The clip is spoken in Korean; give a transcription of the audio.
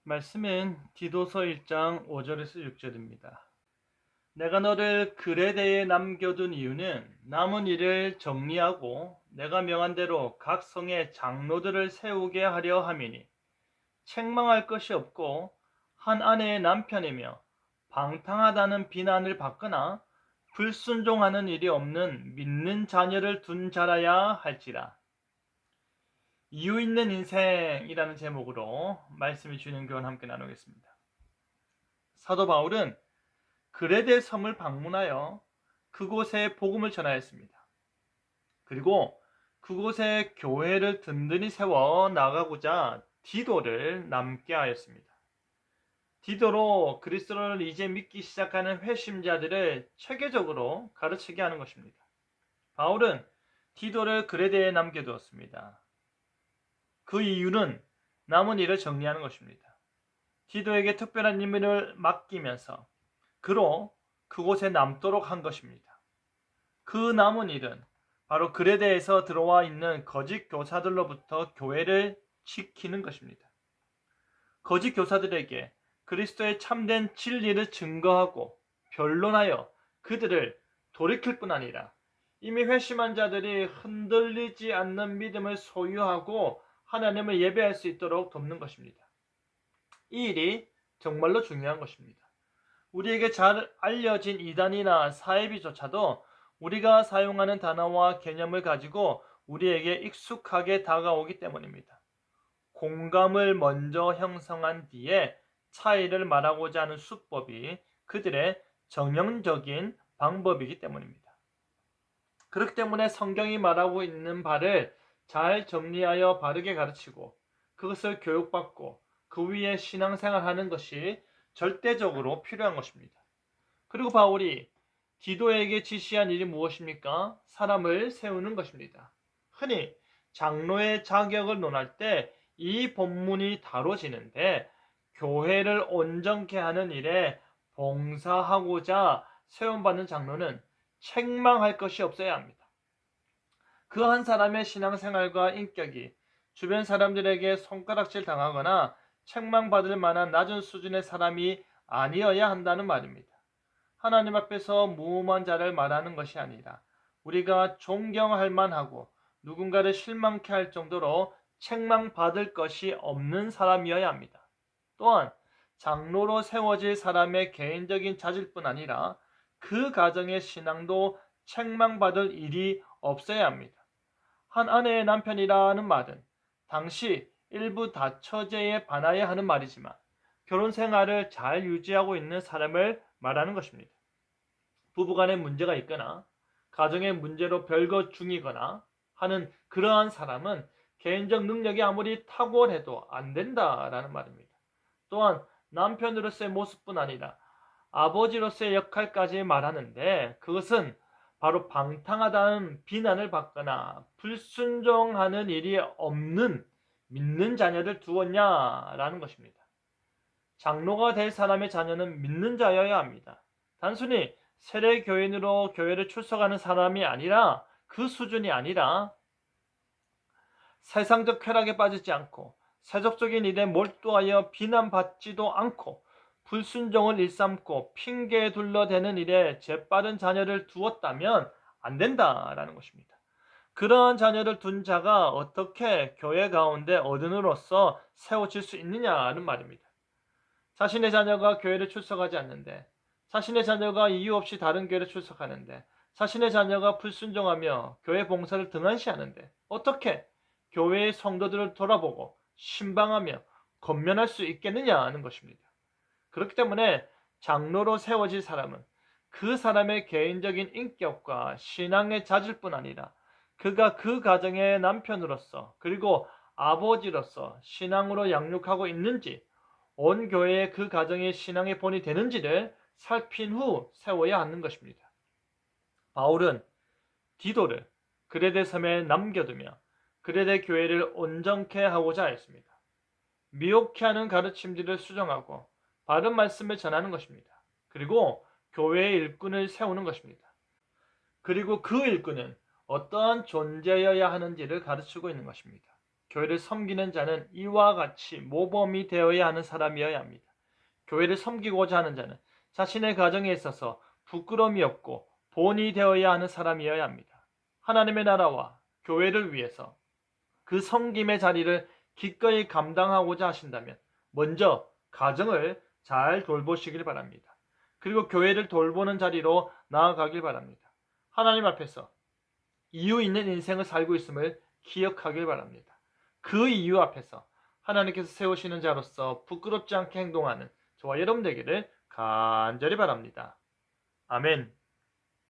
말씀은 디도서 1장 5절에서 6절입니다. 내가 너를 그레데에 남겨둔 이유는 남은 일을 정리하고 내가 명한 대로 각 성에 장로들을 세우게 하려 함이니 책망할 것이 없고 한 아내의 남편이며 방탕하다는 비난을 받거나 불순종하는 일이 없는 믿는 자녀를 둔 자라야 할지라. 이유 있는 인생이라는 제목으로 말씀을 주는 교훈 함께 나누겠습니다. 사도 바울은 그레데 섬을 방문하여 그곳에 복음을 전하였습니다. 그리고 그곳에 교회를 든든히 세워 나가고자 디도를 남게 하였습니다. 디도로 그리스도를 이제 믿기 시작하는 회심자들을 체계적으로 가르치게 하는 것입니다. 바울은 디도를 그레데에 남겨두었습니다. 그 이유는 남은 일을 정리하는 것입니다. 디도에게 특별한 임무를 맡기면서 그로 그곳에 남도록 한 것입니다. 그 남은 일은 바로 그레데에서 들어와 있는 거짓 교사들로부터 교회를 지키는 것입니다. 거짓 교사들에게 그리스도의 참된 진리를 증거하고 변론하여 그들을 돌이킬 뿐 아니라 이미 회심한 자들이 흔들리지 않는 믿음을 소유하고 하나님을 예배할 수 있도록 돕는 것입니다. 이 일이 정말로 중요한 것입니다. 우리에게 잘 알려진 이단이나 사이비조차도 우리가 사용하는 단어와 개념을 가지고 우리에게 익숙하게 다가오기 때문입니다. 공감을 먼저 형성한 뒤에 차이를 말하고자 하는 수법이 그들의 정형적인 방법이기 때문입니다. 그렇기 때문에 성경이 말하고 있는 바를 잘 정리하여 바르게 가르치고 그것을 교육받고 그 위에 신앙생활하는 것이 절대적으로 필요한 것입니다. 그리고 바울이 디도에게 지시한 일이 무엇입니까? 사람을 세우는 것입니다. 흔히 장로의 자격을 논할 때 이 본문이 다뤄지는데 교회를 온전케 하는 일에 봉사하고자 세움받는 장로는 책망할 것이 없어야 합니다. 그 한 사람의 신앙생활과 인격이 주변 사람들에게 손가락질 당하거나 책망받을 만한 낮은 수준의 사람이 아니어야 한다는 말입니다. 하나님 앞에서 무음한 자를 말하는 것이 아니라 우리가 존경할 만하고 누군가를 실망케 할 정도로 책망받을 것이 없는 사람이어야 합니다. 또한 장로로 세워질 사람의 개인적인 자질뿐 아니라 그 가정의 신앙도 책망받을 일이 없어야 합니다. 한 아내의 남편이라는 말은 당시 일부 다처제에 반하여 하는 말이지만 결혼 생활을 잘 유지하고 있는 사람을 말하는 것입니다. 부부간에 문제가 있거나 가정의 문제로 별거 중이거나 하는 그러한 사람은 개인적 능력이 아무리 탁월해도 안 된다라는 말입니다. 또한 남편으로서의 모습뿐 아니라 아버지로서의 역할까지 말하는데 그것은 바로 방탕하다는 비난을 받거나 불순종하는 일이 없는 믿는 자녀를 두었냐라는 것입니다. 장로가 될 사람의 자녀는 믿는 자여야 합니다. 단순히 세례 교인으로 교회를 출석하는 사람이 아니라 그 수준이 아니라 세상적 쾌락에 빠지지 않고 세속적인 일에 몰두하여 비난받지도 않고 불순종을 일삼고 핑계에 둘러대는 일에 재빠른 자녀를 두었다면 안 된다라는 것입니다. 그러한 자녀를 둔 자가 어떻게 교회 가운데 어른으로서 세워질 수 있느냐는 말입니다. 자신의 자녀가 교회를 출석하지 않는데, 자신의 자녀가 이유 없이 다른 교회를 출석하는데, 자신의 자녀가 불순종하며 교회 봉사를 등한시하는데 어떻게 교회의 성도들을 돌아보고 신방하며 권면할 수 있겠느냐 하는 것입니다. 그렇기 때문에 장로로 세워질 사람은 그 사람의 개인적인 인격과 신앙의 자질뿐 아니라 그가 그 가정의 남편으로서 그리고 아버지로서 신앙으로 양육하고 있는지 온 교회의 그 가정의 신앙의 본이 되는지를 살핀 후 세워야 하는 것입니다. 바울은 디도를 그레데 섬에 남겨두며 그레데 교회를 온전케 하고자 했습니다. 미혹케 하는 가르침들을 수정하고 바른 말씀을 전하는 것입니다. 그리고 교회의 일꾼을 세우는 것입니다. 그리고 그 일꾼은 어떠한 존재여야 하는지를 가르치고 있는 것입니다. 교회를 섬기는 자는 이와 같이 모범이 되어야 하는 사람이어야 합니다. 교회를 섬기고자 하는 자는 자신의 가정에 있어서 부끄러움이 없고 본이 되어야 하는 사람이어야 합니다. 하나님의 나라와 교회를 위해서 그 섬김의 자리를 기꺼이 감당하고자 하신다면 먼저 가정을 잘 돌보시길 바랍니다. 그리고 교회를 돌보는 자리로 나아가길 바랍니다. 하나님 앞에서 이유 있는 인생을 살고 있음을 기억하길 바랍니다. 그 이유 앞에서 하나님께서 세우시는 자로서 부끄럽지 않게 행동하는 저와 여러분 되기를 간절히 바랍니다. 아멘.